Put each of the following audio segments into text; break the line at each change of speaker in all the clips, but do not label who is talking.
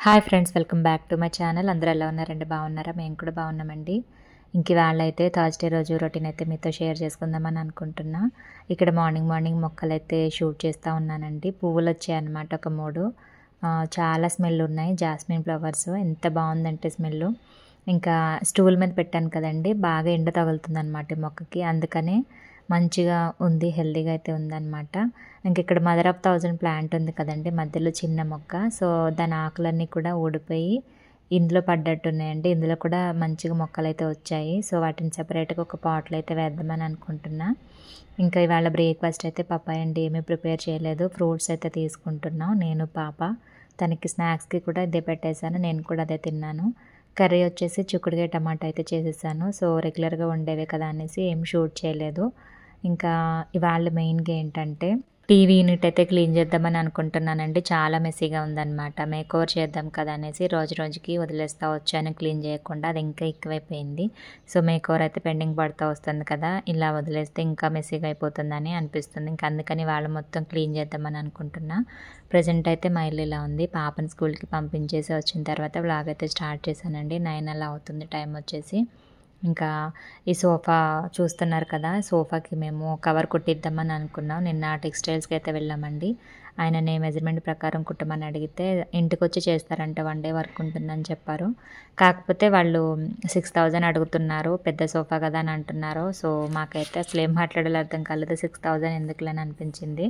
Hi friends, welcome back to my channel. అందరూ ఎలా ఉన్నారండి? బాగున్నారా? మేము కూడా బాగున్నామండి. ఇంక ఇవాళ అయితే థర్స్డే రోజు రొటీన్ అయితే మీతో షేర్ చేసుకుందామని అనుకుంటున్నా. ఇక్కడ మార్నింగ్ మొక్కలైతే షూట్ చేస్తూ ఉన్నానండి. పువ్వులు వచ్చాయన్నమాట ఒక 3. చాలా స్మెల్ ఉన్నాయి. జాస్మిన్ ఫ్లవర్స్ ఎంత బాగుందంటే స్మెల్. ఇంకా స్టూల్ మీద పెట్టాను కదండి, బాగా ఎండ తగులుతుందన్నమాట ఈ మొక్కకి. అందుకనే మంచిగా ఉంది, హెల్తీగా అయితే ఉందన్నమాట. ఇంక ఇక్కడ మదర్ ఆఫ్ 1000 ప్లాంట్ ఉంది కదండి, మధ్యలో చిన్న మొక్క. సో దాని ఆకులన్నీ కూడా ఊడిపోయి ఇందులో పడ్డట్టున్నాయండి. ఇందులో కూడా మంచిగా మొక్కలు అయితే వచ్చాయి. సో వాటిని సెపరేట్గా ఒక పాట్లో అయితే వేద్దామని అనుకుంటున్నా. ఇంకా ఇవాళ బ్రేక్ఫాస్ట్ అయితే పప్పాయ అండి, ఏమీ ప్రిపేర్ చేయలేదు. ఫ్రూట్స్ అయితే తీసుకుంటున్నాం నేను, పాప. తనకి స్నాక్స్కి కూడా ఇదే పెట్టేశాను, నేను కూడా అదే తిన్నాను. కర్రీ వచ్చేసి చిక్కుడుకాయ టమాటా అయితే చేసేసాను. సో రెగ్యులర్గా ఉండేవే కదా అనేసి ఏం షూట్ చేయలేదు. ఇంకా ఇవాళ మెయిన్గా ఏంటంటే టీవీ యూనిట్ అయితే క్లీన్ చేద్దామని అనుకుంటున్నానండి. చాలా మెస్సీగా ఉందన్నమాట. మేక్ ఓవర్ చేద్దాం కదా అనేసి రోజుకి వదిలేస్తూ వచ్చాను క్లీన్ చేయకుండా. అది ఇంకా ఎక్కువైపోయింది. సో మేక్ ఓవర్ అయితే పెండింగ్ పడుతూ వస్తుంది కదా, ఇలా వదిలేస్తే ఇంకా మెస్సీగా అయిపోతుందని అనిపిస్తుంది. ఇంకా అందుకని వాళ్ళు మొత్తం క్లీన్ చేద్దామని అనుకుంటున్నా. ప్రజెంట్ అయితే మా ఇల్లు ఇలా ఉంది. పాపని స్కూల్కి పంపించేసి వచ్చిన తర్వాత వ్లాగ్ అయితే స్టార్ట్ చేశానండి. 9 అలా అవుతుంది టైం వచ్చేసి. ఇంకా ఈ సోఫా చూస్తున్నారు కదా, సోఫాకి మేము కవర్ కుట్టిద్దామని అనుకున్నాం. నిన్న టెక్స్టైల్స్కి అయితే వెళ్ళామండి. ఆయననే మెజర్మెంట్ ప్రకారం కుట్టమని అడిగితే ఇంటికి వచ్చి చేస్తారంట, 1 డే వర్క్ ఉంటుందని చెప్పారు. కాకపోతే వాళ్ళు 6000 అడుగుతున్నారు, పెద్ద సోఫా కదా అని అంటున్నారు. సో మాకైతే అసలు ఏం మాట్లాడాలో అర్థం కాలేదు. 6000 ఎందుకులని అనిపించింది.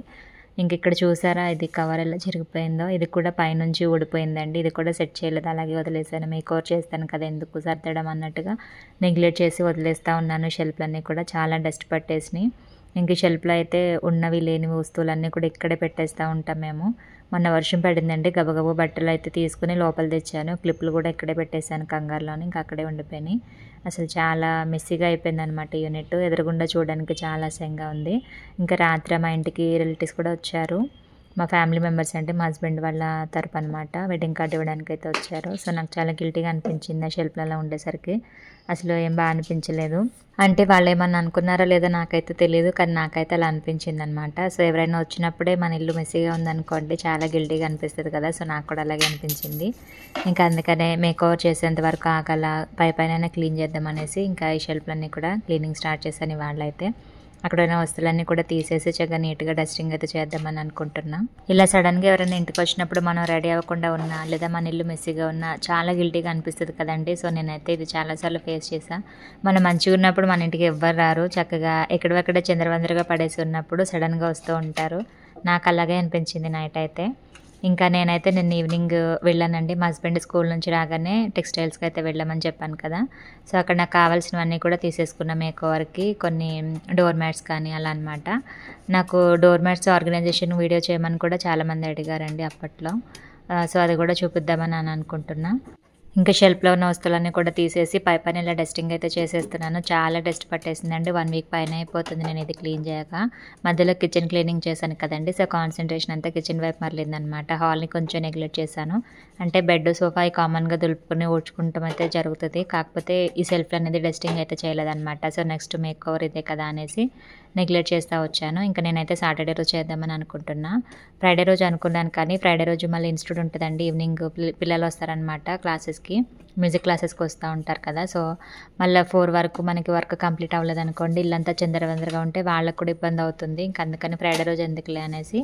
ఇంక ఇక్కడ చూసారా, ఇది కవర్ ఎలా చిరిగిపోయిందో. ఇది కూడా పైనుంచి ఊడిపోయిందండి. ఇది కూడా సెట్ చేయలేదు, అలాగే వదిలేసాను. మేకోవర్ చేస్తాను కదా, ఎందుకు సర్దడం అన్నట్టుగా నెగ్లెక్ట్ చేసి వదిలేస్తూ ఉన్నాను. షెల్ఫ్లన్నీ కూడా చాలా డస్ట్ పట్టేసినాయి. ఇంక షెల్ఫ్లో అయితే ఉన్నవి లేనివి వస్తువులన్నీ కూడా ఇక్కడే పెట్టేస్తూ ఉంటాం మేము. మొన్న వర్షం పడిందండి, గబగబా బట్టలు అయితే తీసుకుని లోపల తెచ్చాను. క్లిప్లు కూడా ఇక్కడే పెట్టేశాను కంగారులోని, ఇంకా అక్కడే ఉండిపోయినాయి. అసలు చాలా మెస్సీగా అయిపోయింది అనమాట యూనిట్. ఎదురుగుండా చూడడానికి చాలా అసహ్యంగా ఉంది. ఇంకా రాత్రి మా ఇంటికి రిలేటివ్స్ కూడా వచ్చారు. మా ఫ్యామిలీ మెంబర్స్ అంటే మా హస్బెండ్ వాళ్ళ తరపు అనమాట. వెడ్డింగ్ కార్డ్ ఇవ్వడానికి అయితే వచ్చారు. సో నాకు చాలా గిల్టీగా అనిపించింది ఆ షెల్ఫ్లలో ఉండేసరికి. అసలు ఏం బాగా అనిపించలేదు. అంటే వాళ్ళు ఏమన్నా అనుకున్నారో లేదో నాకైతే తెలియదు, కానీ నాకైతే అలా అనిపించింది అనమాట. సో ఎవరైనా వచ్చినప్పుడే మన ఇల్లు మెస్సీగా ఉందనుకోండి, చాలా గిల్టీగా అనిపిస్తుంది కదా. సో నాకు కూడా అలాగే అనిపించింది. ఇంకా అందుకనే మేకోవర్ చేసేంత వరకు ఆగల, పైన క్లీన్ చేద్దాం అనేసి ఇంకా ఈ షెల్ఫ్లన్నీ కూడా క్లీనింగ్ స్టార్ట్ చేశాను వాళ్ళైతే. అక్కడ ఉన్న వస్తువులన్నీ కూడా తీసేసి చక్కగా నీట్గా డస్టింగ్ అయితే చేద్దామని అనుకుంటున్నా. ఇలా సడన్గా ఎవరైనా ఇంటికి వచ్చినప్పుడు మనం రెడీ అవ్వకుండా ఉన్నా, లేదా మన ఇల్లు మెస్సీగా ఉన్నా చాలా గిల్టీగా అనిపిస్తుంది కదండి. సో నేనైతే ఇది చాలాసార్లు ఫేస్ చేశాను. మనం మంచిగా ఉన్నప్పుడు మన ఇంటికి ఎవ్వరు రారు, చక్కగా ఎక్కడెక్కడ చిందరవందరగా పడేసి ఉన్నప్పుడు సడన్గా వస్తూ ఉంటారు. నాకు అలాగే అనిపించింది నైట్ అయితే. ఇంకా నేనైతే నిన్న ఈవినింగ్ వెళ్ళానండి. మా హస్బెండ్ స్కూల్ నుంచి రాగానే టెక్స్టైల్స్కి అయితే వెళ్ళామని చెప్పాను కదా. సో అక్కడ నాకు కావాల్సినవన్నీ కూడా తీసేసుకున్న మేకోవర్కి. కొన్ని డోర్ మ్యాట్స్ కానీ అలా అనమాట. నాకు డోర్ మ్యాట్స్ ఆర్గనైజేషన్ వీడియో చేయమని కూడా చాలామంది అడిగారండి అప్పట్లో. సో అది కూడా చూపిద్దామని అని అనుకుంటున్నా. ఇంకా షెల్ఫ్లో ఉన్న వస్తువులన్నీ కూడా తీసేసి పైన ఇలా డస్టింగ్ అయితే చేసేస్తున్నాను. చాలా డస్ట్ పట్టేసిందండి. 1 వీక్ పైన అయిపోతుంది నేను ఇది క్లీన్ చేయక. మధ్యలో కిచెన్ క్లీనింగ్ చేశాను కదండి. సో కాన్సన్ట్రేషన్ అంతా కిచెన్ వైపు మరలిందనమాట. హాల్ని కొంచెం నెగ్లెక్ట్ చేశాను. అంటే బెడ్, సోఫా కామన్గా దులుపుకొని ఊడ్చుకుంటాం అయితే జరుగుతుంది. కాకపోతే ఈ సెల్ఫ్ అనేది డస్టింగ్ అయితే చేయలేదన్నమాట. సో నెక్స్ట్ మేక్ ఓవర్ ఇదే కదా అనేసి నెగ్లెక్ట్ చేస్తూ వచ్చాను. ఇంకా నేనైతే సాటర్డే రోజు చేద్దామని అనుకుంటున్నా. ఫ్రైడే రోజు అనుకున్నాను, కానీ ఫ్రైడే రోజు మళ్ళీ ఇన్స్టిట్యూట్ ఉంటుందండి. ఈవినింగ్ పిల్లలు వస్తారనమాట క్లాసెస్కి, మ్యూజిక్ క్లాసెస్కి వస్తూ ఉంటారు కదా. సో మళ్ళీ 4 వరకు మనకి వర్క్ కంప్లీట్ అవ్వలేదు అనుకోండి, ఇల్లంతా చిందరవందరగా ఉంటే వాళ్ళకు కూడా ఇబ్బంది అవుతుంది. ఇంకా అందుకని ఫ్రైడే రోజు ఎందుకులే అనేసి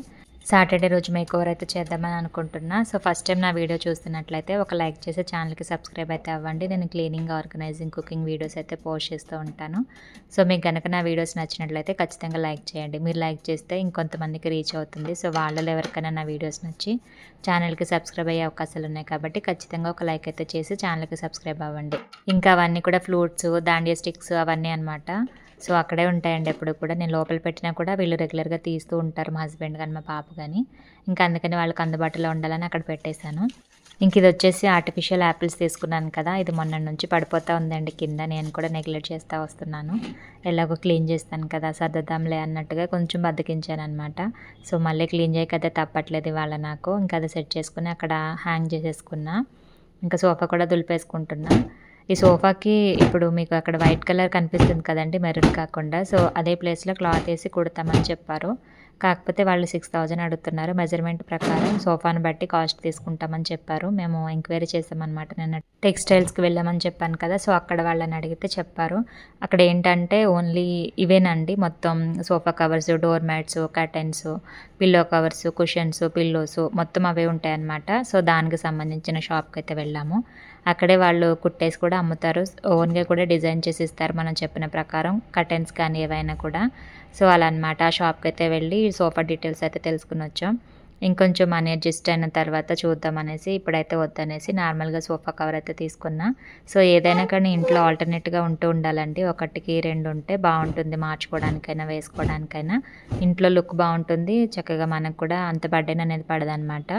సాటర్డే రోజు మేక్ ఓవర్ అయితే చేద్దామని అనుకుంటున్నా. సో ఫస్ట్ టైం నా వీడియో చూస్తున్నట్లయితే ఒక లైక్ చేసి ఛానల్కి సబ్స్క్రైబ్ అయితే అవ్వండి. నేను క్లీనింగ్, ఆర్గనైజింగ్, కుకింగ్ వీడియోస్ అయితే పోస్ట్ చేస్తూ ఉంటాను. సో మీకు కనుక నా వీడియోస్ నచ్చినట్లయితే ఖచ్చితంగా లైక్ చేయండి. మీరు లైక్ చేస్తే ఇంకొంతమందికి రీచ్ అవుతుంది. సో వాళ్ళలో ఎవరికైనా నా వీడియోస్ నచ్చి ఛానల్కి సబ్స్క్రైబ్ అయ్యే అవకాశాలు ఉన్నాయి కాబట్టి ఖచ్చితంగా ఒక లైక్ అయితే చేసి ఛానల్కి సబ్స్క్రైబ్ అవ్వండి. ఇంకా అవన్నీ కూడా ఫ్లూట్స్, దాండియా స్టిక్స్ అవన్నీ అనమాట. సో అక్కడే ఉంటాయండి ఎప్పుడు కూడా. నేను లోపల పెట్టినా కూడా వీళ్ళు రెగ్యులర్గా తీస్తూ ఉంటారు, మా హస్బెండ్ కానీ మా పాప కానీ. ఇంకా అందుకని వాళ్ళకి అందుబాటులో ఉండాలని అక్కడ పెట్టేశాను. ఇంక ఇది వచ్చేసి ఆర్టిఫిషియల్ యాపిల్స్ తీసుకున్నాను కదా, ఇది మొన్న నుంచి పడిపోతూ ఉందండి కింద. నేను కూడా నెగ్లెక్ట్ చేస్తూ వస్తున్నాను. ఎలాగో క్లీన్ చేస్తాను కదా, సర్దుదాంలే అన్నట్టుగా కొంచెం బద్దకించాను అనమాట. సో మళ్ళీ క్లీన్ చేయకైతే తప్పట్లేదు ఇవాళ నాకు. ఇంకా అది సెట్ చేసుకుని అక్కడ హ్యాంగ్ చేసేసుకున్నా. ఇంకా సోఫా కూడా దులిపేసుకుంటున్నా. ఈ సోఫాకి ఇప్పుడు మీకు అక్కడ వైట్ కలర్ కనిపిస్తుంది కదండి, మెరూన్ కాకుండా. సో అదే ప్లేస్లో క్లాత్ వేసి కుడతామని చెప్పారు. కాకపోతే వాళ్ళు 6000 అడుగుతున్నారు. మెజర్మెంట్ ప్రకారం సోఫాను బట్టి కాస్ట్ తీసుకుంటామని చెప్పారు. మేము ఎంక్వైరీ చేసామన్నమాట. నిన్న టెక్స్టైల్స్కి వెళ్ళామని చెప్పాను కదా, సో అక్కడ వాళ్ళని అడిగితే చెప్పారు. అక్కడ ఏంటంటే ఓన్లీ ఇవేనండి, మొత్తం sofa covers, door mats, curtains, pillow covers, cushions, pillows మొత్తం అవే ఉంటాయన్నమాట. సో దానికి సంబంధించిన షాప్కి అయితే వెళ్ళాము. అక్కడే వాళ్ళు కుట్టేసి కూడా అమ్ముతారు. ఓన్గా కూడా డిజైన్ చేసి ఇస్తారు మనం చెప్పిన ప్రకారం, కర్టెన్స్ కానీ ఏవైనా కూడా. సో అలా అనమాట. ఆ షాప్కి అయితే వెళ్ళి సోఫా డీటెయిల్స్ అయితే తెలుసుకుని వచ్చాం. ఇంకొంచెం మనీ అడ్జస్ట్ అయిన తర్వాత చూద్దాం అనేసి, ఇప్పుడైతే వద్దనేసి నార్మల్గా సోఫా కవర్ అయితే తీసుకున్నా. సో ఏదైనా కానీ ఇంట్లో ఆల్టర్నేట్గా ఉంటూ ఉండాలండి. ఒకటికి 2 ఉంటే బాగుంటుంది, మార్చుకోవడానికైనా వేసుకోవడానికైనా. ఇంట్లో లుక్ బాగుంటుంది, చక్కగా మనకు కూడా అంత బర్డెన్ అనేది పడదనమాట.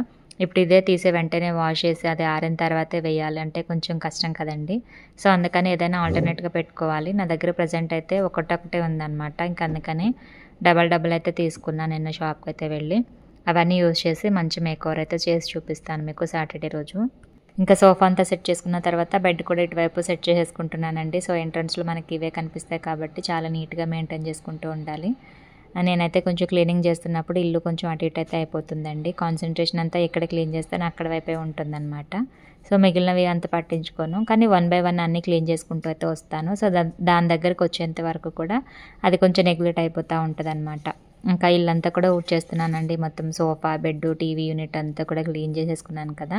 ఇప్పుడు ఇదే తీసే వెంటనే వాష్ చేసి అది ఆరిన తర్వాతే వేయాలి అంటే కొంచెం కష్టం కదండి. సో అందుకని ఏదైనా ఆల్టర్నేట్గా పెట్టుకోవాలి. నా దగ్గర ప్రజెంట్ అయితే ఒకటే ఉందన్నమాట. ఇంక అందుకని డబల్ అయితే తీసుకున్నాను నిన్న షాప్కి అయితే వెళ్ళి. అవన్నీ యూజ్ చేసి మంచి మేకోవర్ అయితే చేసి చూపిస్తాను మీకు సాటర్డే రోజు. ఇంకా సోఫా అంతా సెట్ చేసుకున్న తర్వాత బెడ్ కూడా ఇటువైపు సెట్ చేసేసుకుంటున్నానండి. సో ఎంట్రన్స్లో మనకి ఇవే కనిపిస్తాయి కాబట్టి చాలా నీట్గా మెయింటైన్ చేసుకుంటూ ఉండాలి. నేనైతే కొంచెం క్లీనింగ్ చేస్తున్నప్పుడు ఇల్లు కొంచెం అటు ఇటు అయితే అయిపోతుందండి. కాన్సన్ట్రేషన్ అంతా ఎక్కడ క్లీన్ చేస్తానో అక్కడ వైపే ఉంటుందన్నమాట. సో మిగిలినవి అంత పట్టించుకోను, కానీ 1 బై 1 అన్నీ క్లీన్ చేసుకుంటూ అయితే వస్తాను. సో దాని దగ్గరకు వచ్చేంత వరకు కూడా అది కొంచెం నెగ్లెక్ట్ అయిపోతూ ఉంటుంది అనమాట. ఇంకా ఇల్లంతా కూడా ఊడ్చేస్తున్నానండి. మొత్తం సోఫా, బెడ్, టీవీ యూనిట్ అంతా కూడా క్లీన్ చేసేసుకున్నాను కదా.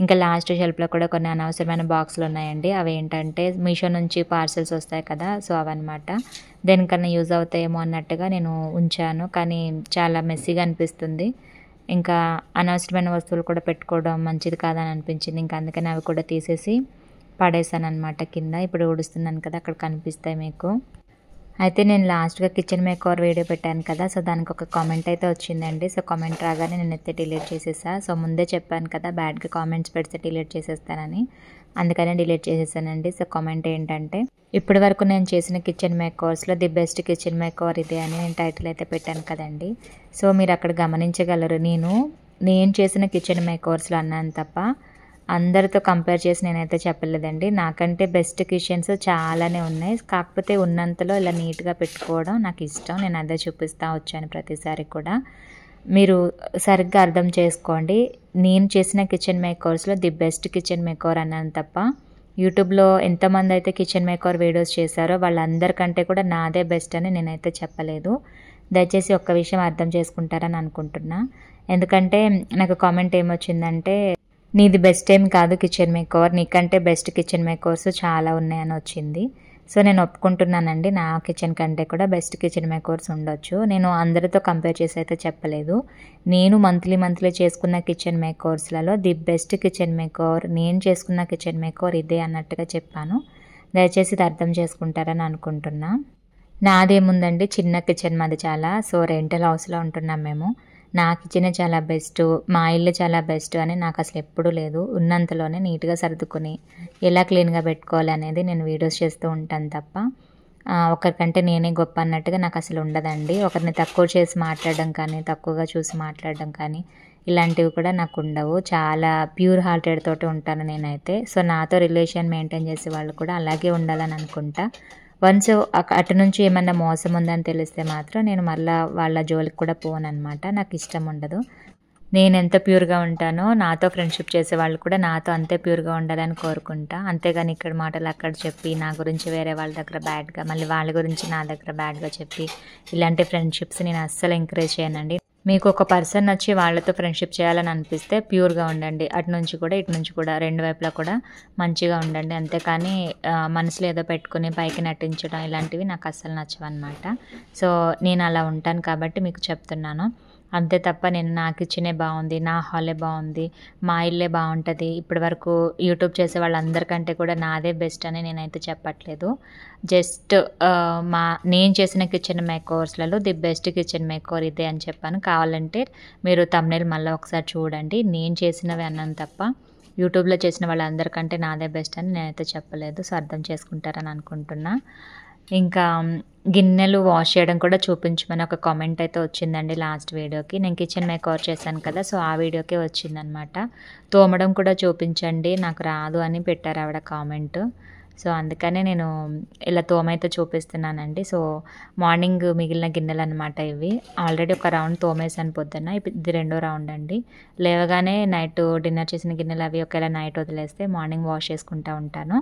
ఇంకా లాస్ట్ షెల్ఫ్లో కూడా కొన్ని అనవసరమైన బాక్సులు ఉన్నాయండి. అవి ఏంటంటే మీషో నుంచి పార్సెల్స్ వస్తాయి కదా, సో అవన్నమాట. దేనికన్నా యూజ్ అవుతాయేమో అన్నట్టుగా నేను ఉంచాను, కానీ చాలా మెస్సీగా అనిపిస్తుంది. ఇంకా అనవసరమైన వస్తువులు కూడా పెట్టుకోవడం మంచిది కాదని అనిపించింది. ఇంకా అందుకని అవి కూడా తీసేసి పడేసాను అనమాట కింద. ఇప్పుడు ఊడుస్తున్నాను కదా, అక్కడ కనిపిస్తాయి మీకు. అయితే నేను లాస్ట్గా కిచెన్ మేకోవర్ వీడియో పెట్టాను కదా, సో దానికి ఒక కామెంట్ అయితే వచ్చిందండి. సో కామెంట్ రాగానే నేను అయితే డిలీట్ చేసేసా. సో ముందే చెప్పాను కదా బ్యాడ్గా కామెంట్స్ పెడితే డిలీట్ చేసేస్తానని, అందుకనే డిలీట్ చేసేసానండి. సో కామెంట్ ఏంటంటే, ఇప్పటి వరకు నేను చేసిన కిచెన్ మేకోవర్స్లో ది బెస్ట్ కిచెన్ మేకోవర్ ఇదే అని నేను టైటిల్ అయితే పెట్టాను కదండి. సో మీరు అక్కడ గమనించగలరు, నేను చేసిన కిచెన్ మేకోవర్స్లో అన్నాను తప్ప అందరితో కంపేర్ చేసి నేనైతే చెప్పలేదండి. నాకంటే బెస్ట్ కిచెన్స్ చాలానే ఉన్నాయి. కాకపోతే ఉన్నంతలో ఇలా నీట్గా పెట్టుకోవడం నాకు ఇష్టం. నేను అదే చూపిస్తూ వచ్చాను ప్రతిసారి కూడా. మీరు సరిగ్గా అర్థం చేసుకోండి. నేను చేసిన కిచెన్ మేకోవర్స్లో ది బెస్ట్ కిచెన్ మేకోవర్ అన్నాను తప్ప యూట్యూబ్లో ఎంతమంది అయితే కిచెన్ మేకోవర్ వీడియోస్ చేశారో వాళ్ళందరికంటే కూడా నాదే బెస్ట్ అని నేనైతే చెప్పలేదు. దయచేసి ఒక్క విషయం అర్థం చేసుకుంటారని అనుకుంటున్నా. ఎందుకంటే నాకు కామెంట్ ఏమొచ్చిందంటే, నీది బెస్ట్ ఏం కాదు కిచెన్ మేకోవర్, నీకంటే బెస్ట్ కిచెన్ మేకోవర్స్ చాలా ఉన్నాయని వచ్చింది. సో నేను ఒప్పుకుంటున్నానండి, నా కిచెన్ కంటే కూడా బెస్ట్ కిచెన్ మేకోవర్స్ ఉండొచ్చు. నేను అందరితో కంపేర్ చేసి అయితే చెప్పలేదు. నేను మంత్లీ చేసుకున్న కిచెన్ మేకోవర్స్లలో ది బెస్ట్ కిచెన్ మేకోవర్, నేను చేసుకున్న కిచెన్ మేకోవర్ ఇదే అన్నట్టుగా చెప్పాను. దయచేసి ఇది అర్థం చేసుకుంటారని అనుకుంటున్నా. నాదేముందండి, చిన్న కిచెన్ మాది చాలా. సో రెంటల్ హౌస్లో ఉంటున్నాం మేము. నా కిచెనే చాలా బెస్ట్, మా ఇల్లు చాలా బెస్ట్ అని నాకు అసలు ఎప్పుడూ లేదు. ఉన్నంతలోనే నీట్గా సర్దుకుని ఎలా క్లీన్గా పెట్టుకోవాలి అనేది నేను వీడియోస్ చేస్తూ ఉంటాను తప్ప ఒకరికంటే నేనే గొప్ప అన్నట్టుగా నాకు అసలు ఉండదండి. ఒకరిని తక్కువ చేసి మాట్లాడడం కానీ, తక్కువగా చూసి మాట్లాడడం కానీ ఇలాంటివి కూడా నాకు ఉండవు. చాలా ప్యూర్ హార్టెడ్ తోటి ఉంటాను నేనైతే. సో నాతో రిలేషన్ మెయింటైన్ చేసే వాళ్ళు కూడా అలాగే ఉండాలని అనుకుంటా. వన్స్ అటు నుంచి ఏమన్నా మోసం ఉందని తెలిస్తే మాత్రం నేను మళ్ళీ వాళ్ళ జోలికి కూడా పోనన్నమాట. నాకు ఇష్టం ఉండదు. నేను ఎంత ప్యూర్గా ఉంటానో నాతో ఫ్రెండ్షిప్ చేసే వాళ్ళు కూడా నాతో అంతే ప్యూర్గా ఉండాలని కోరుకుంటా. అంతేగాని ఇక్కడ మాటలు అక్కడ చెప్పి నా గురించి వేరే వాళ్ళ దగ్గర బ్యాడ్గా, మళ్ళీ వాళ్ళ గురించి నా దగ్గర బ్యాడ్గా చెప్పి ఇలాంటి ఫ్రెండ్షిప్స్ నేను అస్సలు ఎంకరేజ్ చేయనండి. మీకు ఒక పర్సన్ వచ్చి వాళ్ళతో ఫ్రెండ్షిప్ చేయాలని అనిపిస్తే ప్యూర్గా ఉండండి. అటు నుంచి కూడా ఇటు నుంచి కూడా రెండు వైపులా కూడా మంచిగా ఉండండి. అంతేకాని మనసులో ఏదో పెట్టుకుని పైకి నటించడం ఇలాంటివి నాకు అస్సలు నచ్చవన్నమాట. సో నేను అలా ఉంటాను కాబట్టి మీకు చెప్తున్నాను. అంతే తప్ప నేను నా కిచెనే బాగుంది, నా హాలే బాగుంది, మా ఇల్లే బాగుంటుంది, ఇప్పటి వరకు యూట్యూబ్ చేసే వాళ్ళందరికంటే కూడా నాదే బెస్ట్ అని నేనైతే చెప్పట్లేదు. జస్ట్ నేను చేసిన కిచెన్ మేకోవర్స్లలో ది బెస్ట్ కిచెన్ మేకోవర్ ఇదే అని చెప్పాను. కావాలంటే మీరు థంబ్నెయిల్ మళ్ళీ ఒకసారి చూడండి. నేను చేసినవి అన్నాను తప్ప యూట్యూబ్లో చేసిన వాళ్ళందరికంటే నాదే బెస్ట్ అని నేనైతే చెప్పలేదు. సో అర్థం చేసుకుంటారని అనుకుంటున్నా. ఇంకా గిన్నెలు వాష్ చేయడం కూడా చూపించమని ఒక కామెంట్ అయితే వచ్చిందండి లాస్ట్ వీడియోకి. నేను కిచెన్ మేకోవర్ చేశాను కదా, సో ఆ వీడియోకే వచ్చిందనమాట. తోమడం కూడా చూపించండి, నాకు రాదు అని పెట్టారు ఆవిడ కామెంట్. సో అందుకనే నేను ఇలా తోమైతే చూపిస్తున్నానండి. సో మార్నింగ్ మిగిలిన గిన్నెలనమాట ఇవి. ఆల్రెడీ ఒక రౌండ్ తోమేసాను పొద్దున్న. ఇది రెండో రౌండ్ అండి. లేవగానే నైట్ డిన్నర్ చేసిన గిన్నెలు అవి ఒకవేళ నైట్ వదిలేస్తే మార్నింగ్ వాష్ చేసుకుంటా ఉంటాను.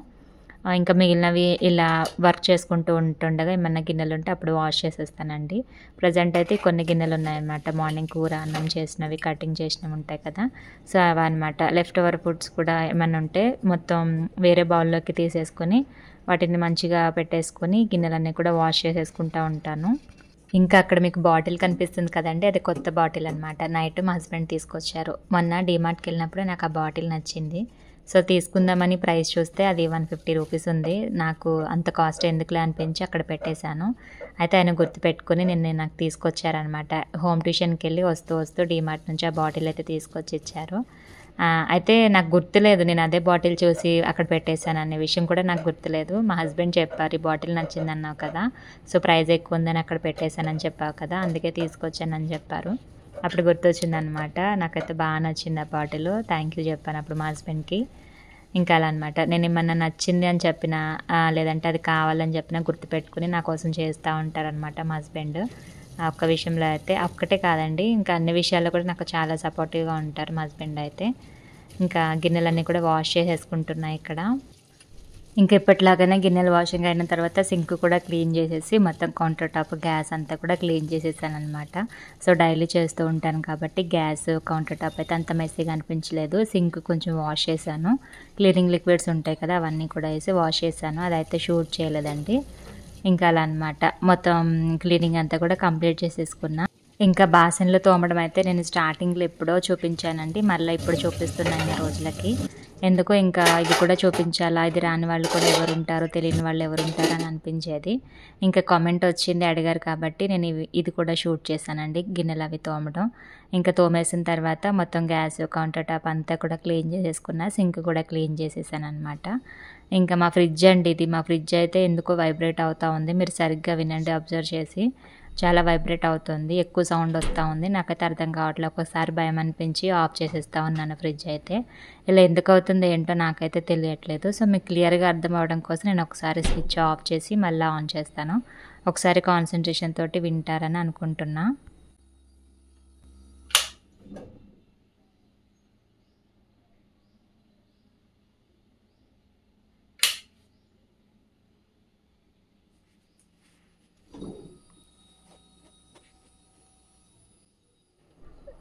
ఇంకా మిగిలినవి ఇలా వర్క్ చేసుకుంటూ ఉంటుండగా ఏమన్నా గిన్నెలుంటే అప్పుడు వాష్ చేసేస్తానండి. ప్రెజెంట్ అయితే కొన్ని గిన్నెలు ఉన్నాయన్నమాట. మార్నింగ్ కూర, అన్నం చేసినవి, కటింగ్ చేసినవి ఉంటాయి కదా! సో అవన్నమాట. లెఫ్ట్ ఓవర్ ఫుడ్స్ కూడా ఏమన్నా ఉంటే మొత్తం వేరే బౌల్‌లోకి తీసేసుకొని వాటిని మంచిగా పెట్టేసుకొని గిన్నెలన్నీ కూడా వాష్ చేసేసుకుంటా ఉంటాను. ఇంకా అక్కడ మీకు బాటిల్ కనిపిస్తుంది కదండీ! అది కొత్త బాటిల్ అనమాట. నైట్ మా హస్బెండ్ తీసుకొచ్చారు. మొన్న డీమార్ట్‌కెళ్ళినప్పుడు నాకు ఆ బాటిల్ నచ్చింది. సో తీసుకుందామని ప్రైస్ చూస్తే అది 150 రూపీస్ ఉంది. నాకు అంత కాస్ట్ ఎందుకులే అనిపించి అక్కడ పెట్టేశాను. అయితే ఆయన గుర్తుపెట్టుకొని నాకు తీసుకొచ్చారనమాట. హోమ్ ట్యూషన్‌కెళ్ళి వస్తూ డీమార్ట్ నుంచి ఆ బాటిల్ అయితే తీసుకొచ్చి ఇచ్చారు. అయితే నాకు గుర్తులేదు నేను అదే బాటిల్ చూసి అక్కడ పెట్టేశాననే విషయం కూడా నాకు గుర్తులేదు. మా హస్బెండ్ చెప్పారు, "ఈ బాటిల్ నచ్చిందన్నావు కదా! సో ప్రైస్ ఎక్కువ ఉందని అక్కడ పెట్టేశానని చెప్పావు కదా! అందుకే తీసుకొచ్చానని" చెప్పారు. అప్పుడు గుర్తొచ్చిందనమాట. నాకైతే బాగా నచ్చింది ఆ బాటిలు. థ్యాంక్ యూ చెప్పాను అప్పుడు మా హస్బెండ్‌కి. ఇంకా అలా అనమాట. నేనేమన్నా నచ్చింది అని చెప్పినా లేదంటే అది కావాలని చెప్పినా గుర్తుపెట్టుకొని నా కోసం చేస్తూ ఉంటారనమాట మా హస్బెండ్. ఆ ఒక్క విషయంలో అయితే ఒక్కటే కాదండి, ఇంకా అన్ని విషయాల్లో కూడా నాకు చాలా సపోర్టివ్‌గా ఉంటారు మా హస్బెండ్ అయితే. ఇంకా గిన్నెలన్నీ కూడా వాష్ చేసేసుకుంటున్నా ఇక్కడ. ఇంకా ఎప్పటిలాగానే గిన్నెలు వాషింగ్ అయిన తర్వాత సింక్ కూడా క్లీన్ చేసేసి మొత్తం కౌంటర్ టాప్, గ్యాస్ అంతా కూడా క్లీన్ చేసేసాననమాట. సో డైలీ చేస్తూ ఉంటాను కాబట్టి గ్యాస్, కౌంటర్ టాప్ అయితే అంత మెస్సీగా అనిపించలేదు. సింక్ కొంచెం వాష్ చేశాను. క్లీనింగ్ లిక్విడ్స్ ఉంటాయి కదా, అవన్నీ కూడా వేసి వాష్ చేశాను. అదైతే షూట్ చేయలేదండి. ఇంకా అలా అనమాట. మొత్తం క్లీనింగ్ అంతా కూడా కంప్లీట్ చేసేసుకున్నా. ఇంకా బాసన్లు తోమడం అయితే నేను స్టార్టింగ్‌లో ఎప్పుడో చూపించానండి. మళ్ళీ ఇప్పుడు చూపిస్తున్నా ఇన్ని రోజులకి. ఎందుకో ఇంకా ఇది కూడా చూపించాలా, ఇది రాని వాళ్ళు కూడా ఎవరుంటారు, తెలియని వాళ్ళు ఎవరుంటారు అని అనిపించేది. ఇంకా కామెంట్ వచ్చింది, అడిగారు కాబట్టి నేను ఇది కూడా షూట్ చేశానండి, గిన్నెలు అవి తోమడం. ఇంకా తోమేసిన తర్వాత మొత్తం గ్యాస్, కౌంటర్ టాప్ అంతా కూడా క్లీన్ చేసేసుకున్నా. సింక్ కూడా క్లీన్ చేసేసాననమాట. ఇంకా మా ఫ్రిడ్జ్ అండి ఇది. మా ఫ్రిడ్జ్ అయితే ఎందుకో వైబ్రేట్ అవుతూ ఉంది. మీరు సరిగ్గా వినండి, అబ్జర్వ్ చేసి. చాలా వైబ్రేట్ అవుతుంది, ఎక్కువ సౌండ్ వస్తూ ఉంది. నాకైతే అర్థం కావట్లేదు. ఒక్కోసారి భయం అనిపించి ఆఫ్ చేసేస్తూ ఉన్నాను ఫ్రిడ్జ్ అయితే. ఇలా ఎందుకు అవుతుందో ఏంటో నాకైతే తెలియట్లేదు. సో మీకు క్లియర్గా అర్థం అవ్వడం కోసం నేను ఒకసారి స్విచ్ ఆఫ్ చేసి మళ్ళీ ఆన్ చేస్తాను. ఒకసారి కాన్సన్ట్రేషన్ తోటి వింటారని అనుకుంటున్నా.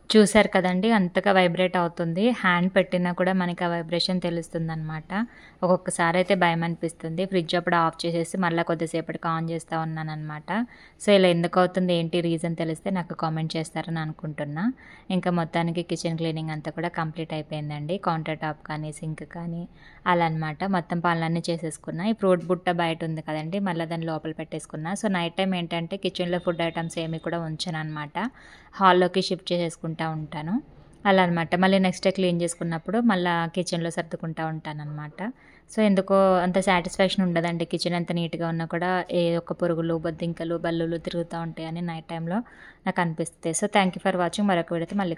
చూసారు కదండీ! అంతగా వైబ్రేట్ అవుతుంది. హ్యాండ్ పెట్టినా కూడా మనకి ఆ వైబ్రేషన్ తెలుస్తుందనమాట. ఒక్కొక్కసారి అయితే భయమనిపిస్తుంది. ఫ్రిడ్జ్ అప్పుడు ఆఫ్ చేసేసి మళ్ళీ కొద్దిసేపటికి ఆన్ చేస్తూ ఉన్నాననమాట. సో ఇలా ఎందుకు అవుతుంది, ఏంటి రీజన్ తెలిస్తే నాకు కామెంట్ చేస్తారని అనుకుంటున్నా. ఇంకా మొత్తానికి కిచెన్ క్లీనింగ్ అంతా కూడా కంప్లీట్ అయిపోయిందండి. కౌంటర్ టాప్ కానీ, సింక్ కానీ అలా అనమాట. మొత్తం పనులన్నీ చేసేసుకున్నా. ఈ ఫ్రూట్ బుట్ట బయట ఉంది కదండీ! మళ్ళీ దాన్ని లోపల పెట్టేసుకున్నా. సో నైట్ టైం ఏంటంటే కిచెన్‌లో ఫుడ్ ఐటమ్స్ ఏమి కూడా ఉంచననమాట. హాల్లోకి షిఫ్ట్ చేసేసుకుంటా ఉంటాను. అలా అనమాట. మళ్ళీ నెక్స్ట్ డే క్లీన్ చేసుకున్నప్పుడు మళ్ళా కిచెన్‌లో సర్దుకుంటా ఉంటాననమాట. సో ఎందుకో అంత సాటిస్ఫాక్షన్ ఉండదండి. కిచెన్ ఎంత నీట్‌గా ఉన్నా కూడా ఏదో ఒక పురుగులు, బొద్దింకలు, బల్లులు తిరుగుతూ ఉంటాయని నైట్ టైంలో నాకు అనిపిస్తది. So thank you for watching. మరొక వీడియోతో మళ్ళీ